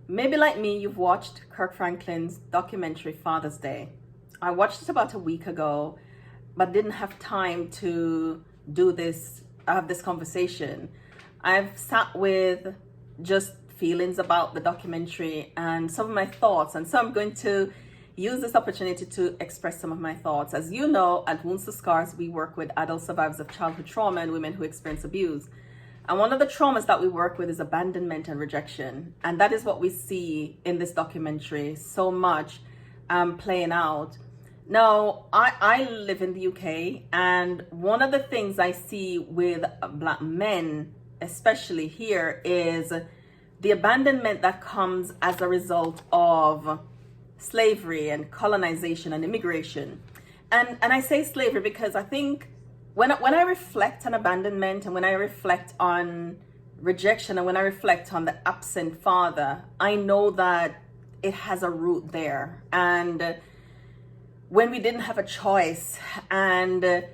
Maybe like me, you've watched Kirk Franklin's documentary Father's Day. I watched it about a week ago, but didn't have time to have this conversation. I've sat with just feelings about the documentary and some of my thoughts, and so I'm going to use this opportunity to express some of my thoughts. As you know, at Wounds to Scars, we work with adult survivors of childhood trauma and women who experience abuse. And one of the traumas that we work with is abandonment and rejection. And that is what we see in this documentary so much playing out. Now, I live in the UK, and one of the things I see with Black men, especially here, is the abandonment that comes as a result of slavery and colonization and immigration. And I say slavery because I think when I reflect on abandonment and when I reflect on rejection and when I reflect on the absent father, I know that it has a root there. And when we didn't have a choice and,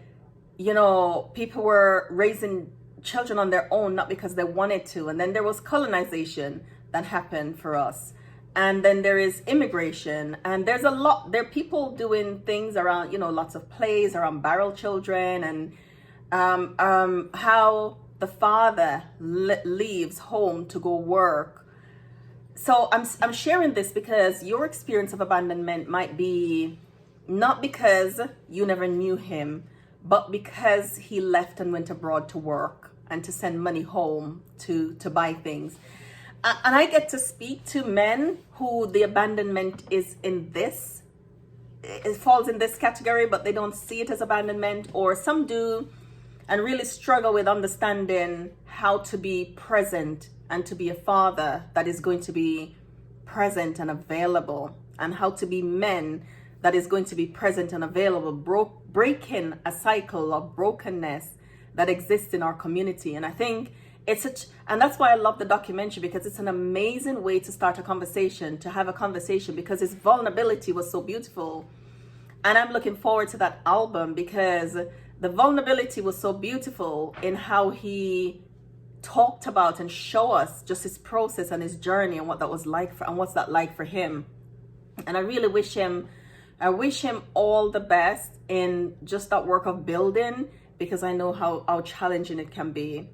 people were raising children on their own, not because they wanted to. And then there was colonization that happened for us. And then there is immigration, and there are people doing things around, lots of plays around barrel children and how the father leaves home to go work. So I'm sharing this because your experience of abandonment might be not because you never knew him, but because he left and went abroad to work and to send money home to buy things. And I get to speak to men who the abandonment is it falls in this category, but they don't see it as abandonment, or some do and really struggle with understanding how to be present and to be a father that is going to be present and available, and how to be men that is going to be present and available, breaking a cycle of brokenness that exists in our community. And I think and that's why I love the documentary, because it's an amazing way to start a conversation, to have a conversation, because his vulnerability was so beautiful. And I'm looking forward to that album because the vulnerability was so beautiful in how he talked about and show us just his process and his journey and what that was like and what's that like for him. And I really wish him all the best in just that work of building, because I know how challenging it can be.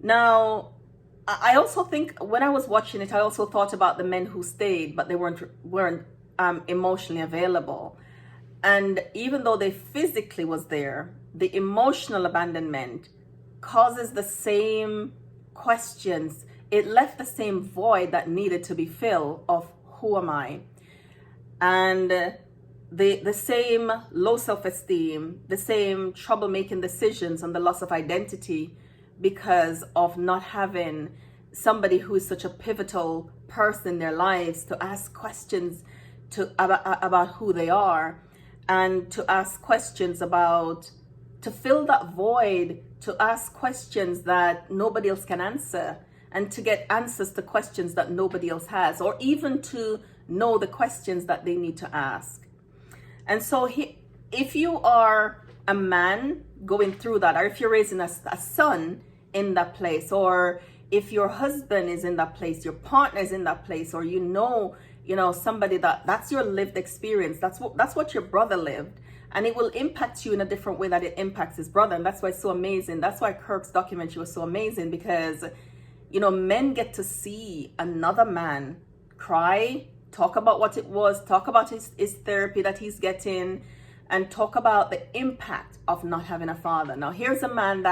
Now, I also think when I was watching it, I also thought about the men who stayed, but they weren't emotionally available. And even though they physically was there, the emotional abandonment causes the same questions. It left the same void that needed to be filled of who am I? And the same low self-esteem, the same trouble making decisions and the loss of identity, because of not having somebody who is such a pivotal person in their lives to ask questions about who they are, and to ask questions to fill that void, to ask questions that nobody else can answer, and to get answers to questions that nobody else has, or even to know the questions that they need to ask. And so if you are a man going through that, or if you're raising a son in that place, or if your husband is in that place, your partner is in that place, or somebody that's your lived experience, that's what your brother lived, and it will impact you in a different way that it impacts his brother. And that's why it's so amazing. That's why Kirk's documentary was so amazing, because men get to see another man cry, talk about what it was, talk about his therapy that he's getting, and talk about the impact of not having a father. Now, here's a man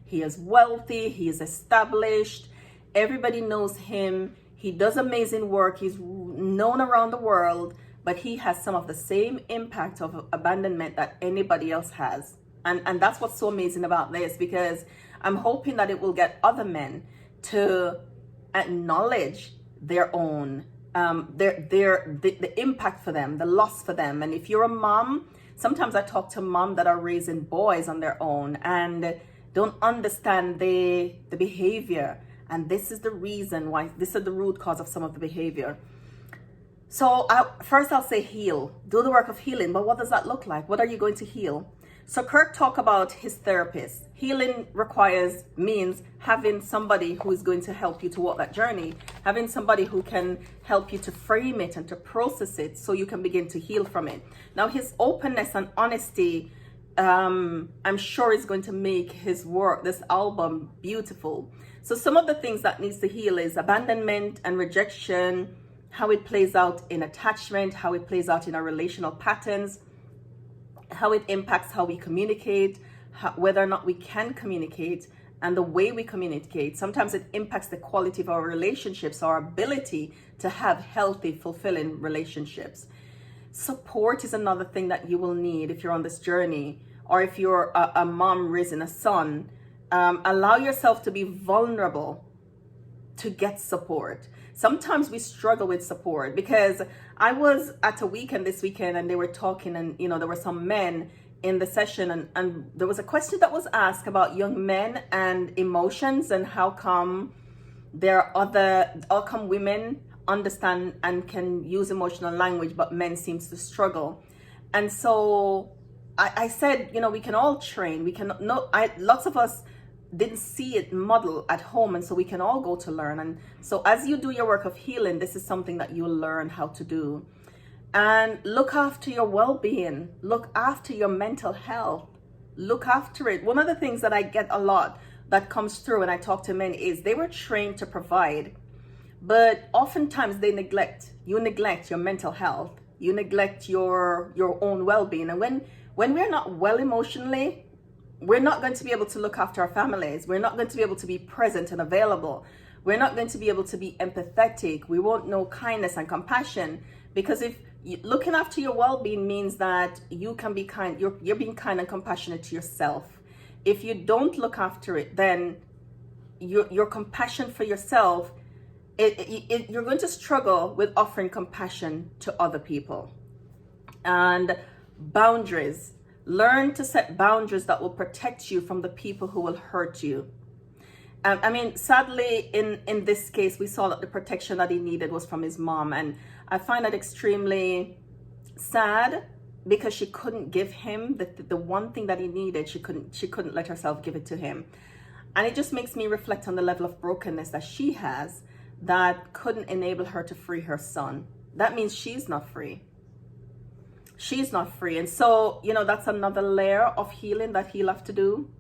he is wealthy, he is established, everybody knows him, he does amazing work, he's known around the world, but he has some of the same impact of abandonment that anybody else has. And that's what's so amazing about this, because I'm hoping that it will get other men to acknowledge their own the impact for them, the loss for them. And if you're a mom, sometimes I talk to moms that are raising boys on their own and don't understand the behavior, and this is the reason why, this is the root cause of some of the behavior. So first I'll say heal, do the work of healing. But what does that look like? What are you going to heal? So Kirk talked about his therapist. Healing means having somebody who is going to help you to walk that journey, having somebody who can help you to frame it and to process it so you can begin to heal from it. Now, his openness and honesty, I'm sure is going to make his work, this album, beautiful. So some of the things that needs to heal is abandonment and rejection, how it plays out in attachment, how it plays out in our relational patterns, how it impacts how we communicate, whether or not we can communicate, and the way we communicate. Sometimes it impacts the quality of our relationships, our ability to have healthy, fulfilling relationships. Support is another thing that you will need if you're on this journey, or if you're a mom raising a son. Allow yourself to be vulnerable to get support. Sometimes we struggle with support, because I was at a weekend this weekend and they were talking, and there were some men in the session, and there was a question that was asked about young men and emotions, and how come women understand and can use emotional language, but men seems to struggle. And so I said, we can all train. Lots of us didn't see it model at home, and so we can all go to learn. And so as you do your work of healing, this is something that you'll learn how to do. And look after your well-being, look after your mental health, look after it. One of the things that I get a lot that comes through when I talk to men is they were trained to provide, but oftentimes you neglect your mental health, you neglect your own well-being. And when we're not well emotionally, we're not going to be able to look after our families. We're not going to be able to be present and available. We're not going to be able to be empathetic. We won't know kindness and compassion, because if looking after your well-being means that you can be kind, you're being kind and compassionate to yourself. If you don't look after it, then your compassion for yourself, you're going to struggle with offering compassion to other people. And boundaries. Learn to set boundaries that will protect you from the people who will hurt you. Sadly, in this case, we saw that the protection that he needed was from his mom. And I find that extremely sad, because she couldn't give him the one thing that he needed. She couldn't let herself give it to him. And it just makes me reflect on the level of brokenness that she has that couldn't enable her to free her son. That means she's not free. She's not free. And so, that's another layer of healing that he'll have to do.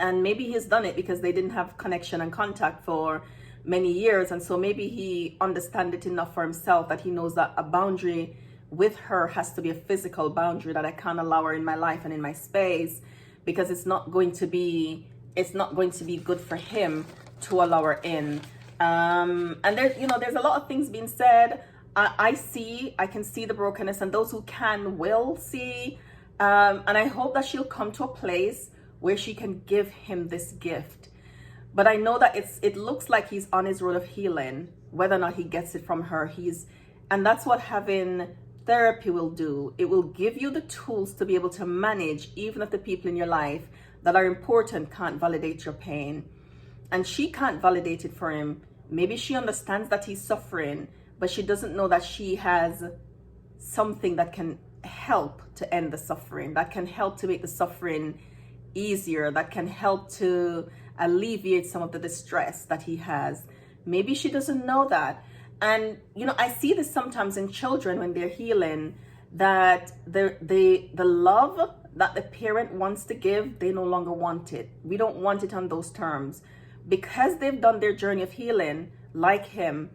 And maybe he's done it because they didn't have connection and contact for many years. And so maybe he understands it enough for himself that he knows that a boundary with her has to be a physical boundary, that I can't allow her in my life and in my space, because it's not going to be good for him to allow her in. And there's a lot of things being said. I can see the brokenness, and those who will see. And I hope that she'll come to a place where she can give him this gift. But I know that it looks like he's on his road of healing. Whether or not he gets it from her, and that's what having therapy will do. It will give you the tools to be able to manage, even if the people in your life that are important can't validate your pain. And she can't validate it for him. Maybe she understands that he's suffering, but she doesn't know that she has something that can help to end the suffering, that can help to make the suffering easier, that can help to alleviate some of the distress that he has. Maybe she doesn't know that. And, I see this sometimes in children when they're healing, that the love that the parent wants to give, they no longer want it. We don't want it on those terms. Because they've done their journey of healing, like him,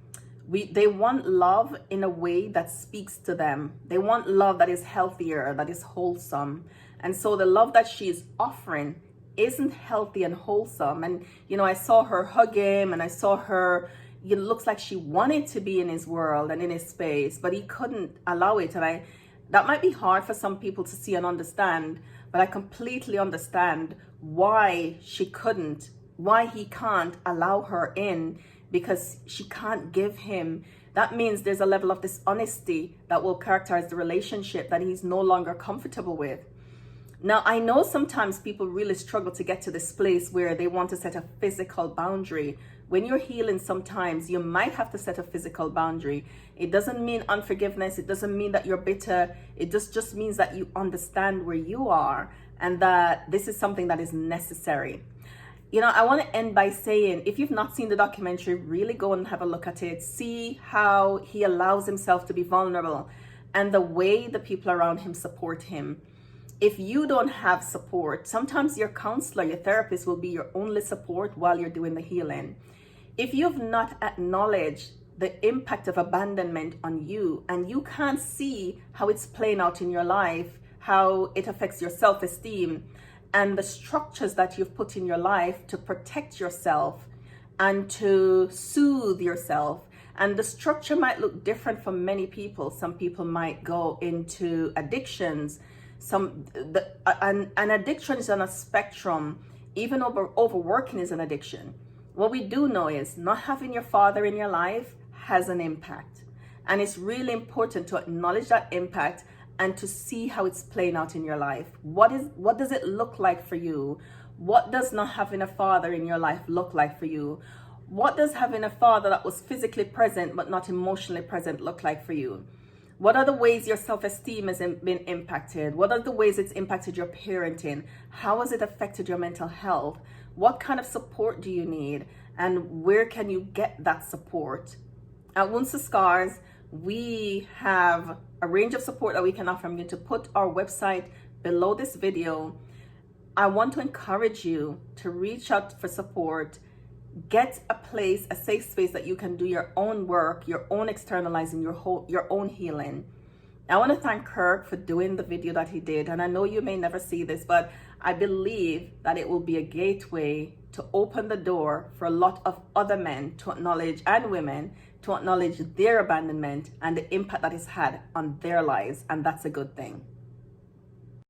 they want love in a way that speaks to them. They want love that is healthier, that is wholesome. And so the love that she is offering isn't healthy and wholesome. And, I saw her hug him, and I saw her, it looks like she wanted to be in his world and in his space, but he couldn't allow it. And that might be hard for some people to see and understand, but I completely understand why he can't allow her in, because she can't give him. That means there's a level of dishonesty that will characterize the relationship that he's no longer comfortable with. Now, I know sometimes people really struggle to get to this place where they want to set a physical boundary. When you're healing, sometimes you might have to set a physical boundary. It doesn't mean unforgiveness. It doesn't mean that you're bitter. It just means that you understand where you are and that this is something that is necessary. You know, I want to end by saying, if you've not seen the documentary, really go and have a look at it. See how he allows himself to be vulnerable and the way the people around him support him. If you don't have support, sometimes your counselor, your therapist will be your only support while you're doing the healing. If you've not acknowledged the impact of abandonment on you, and you can't see how it's playing out in your life, how it affects your self-esteem, and the structures that you've put in your life to protect yourself and to soothe yourself. And the structure might look different for many people. Some people might go into addictions. An addiction is on a spectrum. Even overworking is an addiction. What we do know is not having your father in your life has an impact. And it's really important to acknowledge that impact and to see how it's playing out in your life. What does it look like for you? What does not having a father in your life look like for you? What does having a father that was physically present but not emotionally present look like for you? What are the ways your self-esteem has been impacted? What are the ways it's impacted your parenting? How has it affected your mental health? What kind of support do you need? And where can you get that support? At Wounds to Scars, we have a range of support that we can offer. I'm going to put our website below this video. I want to encourage you to reach out for support. Get a place, a safe space that you can do your own work, your own externalizing, your own healing. I want to thank Kirk for doing the video that he did. And I know you may never see this, but I believe that it will be a gateway to open the door for a lot of other men to acknowledge, and women, to acknowledge their abandonment and the impact that it's had on their lives. And that's a good thing.